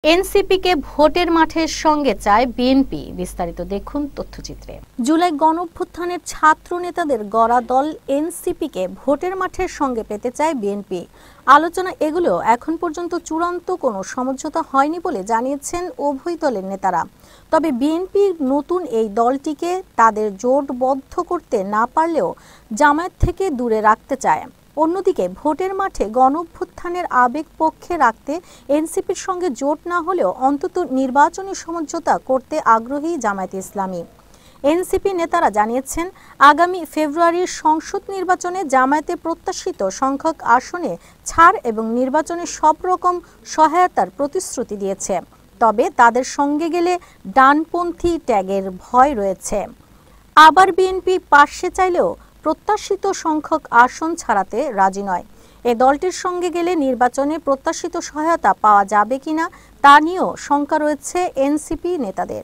এনসিপিকে ভোটের মাঠের সঙ্গে চায় বিএনপি। বিস্তারিত দেখুন তথ্যচিত্রে। জুলাই গণঅভ্যুত্থানের ছাত্র নেতাদের গড়া দল এনসিপিকে ভোটের মাঠের সঙ্গে পেতে চায় বিএনপি। আলোচনা এগুলো এখন পর্যন্ত চূড়ান্ত কোনো সমঝোতা হয়নি বলে জানিয়েছেন উভয় দলের নেতারা। তবে বিএনপি নতুন এই দলটিকে তাদের জোটবদ্ধ করতে না পারলেও জামায়াত থেকে দূরে রাখতে চায়। অন্যদিকে ভোটের মাঠে গণঅভ্যুত্থানের আবেগ পক্ষে রাখতে এনসিপির সঙ্গে জোট না হলেও অন্তত নির্বাচনী সমঝোতা করতে আগ্রহী জামায়াতে ইসলামী। এনসিপি নেতারা জানিয়েছেন, আগামী ফেব্রুয়ারির সংসদ নির্বাচনে জামায়াতে প্রত্যাশিত সংখ্যক আসনে ছাড় এবং নির্বাচনে সব রকম সহায়তার প্রতিশ্রুতি দিয়েছে। তবে তাদের সঙ্গে গেলে ডানপন্থী ট্যাগের ভয় রয়েছে। আবার বিএনপি পাশে চাইলেও প্রত্যাশিত সংখ্যক আসন ছাড়াতে রাজি নয়। এ দলটির সঙ্গে গেলে নির্বাচনে প্রত্যাশিত সহায়তা পাওয়া যাবে কিনা তা নিয়েও শঙ্কা রয়েছে এনসিপি নেতাদের।